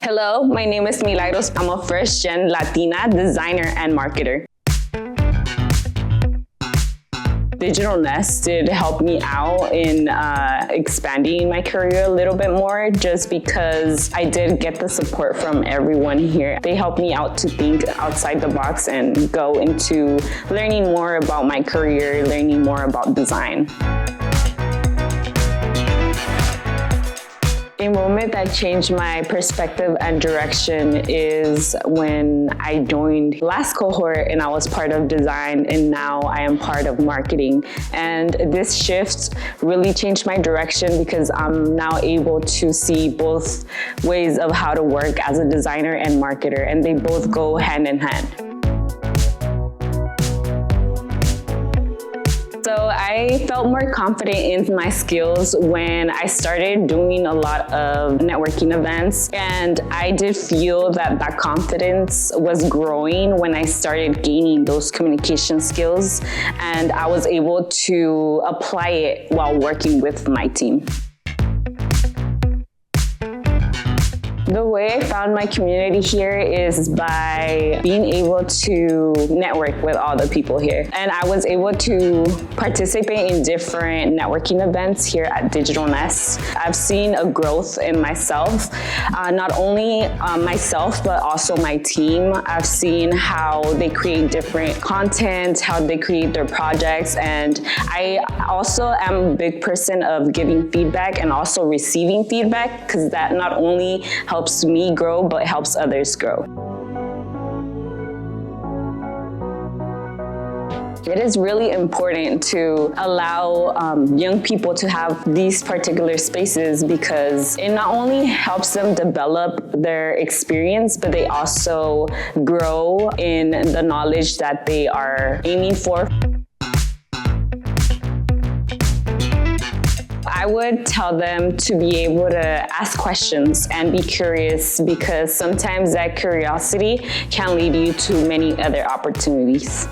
Hello, my name is Milagros. I'm a first-gen Latina designer and marketer. bizzNEST did help me out in expanding my career a little bit more, just because I did get the support from everyone here. They helped me out to think outside the box and go into learning more about my career, learning more about design. A moment that changed my perspective and direction is when I joined last cohort and I was part of design, and now I am part of marketing. And this shift really changed my direction because I'm now able to see both ways of how to work as a designer and marketer, and they both go hand in hand. So I felt more confident in my skills when I started doing a lot of networking events, and I did feel that that confidence was growing when I started gaining those communication skills, and I was able to apply it while working with my team. The way I found my community here is by being able to network with all the people here. And I was able to participate in different networking events here at bizzNEST. I've seen a growth in myself, not only myself, but also my team. I've seen how they create different content, how they create their projects, and I also am a big person of giving feedback and also receiving feedback, because that not only helps me grow, but helps others grow. It is really important to allow young people to have these particular spaces, because it not only helps them develop their experience, but they also grow in the knowledge that they are aiming for. I would tell them to be able to ask questions and be curious, because sometimes that curiosity can lead you to many other opportunities.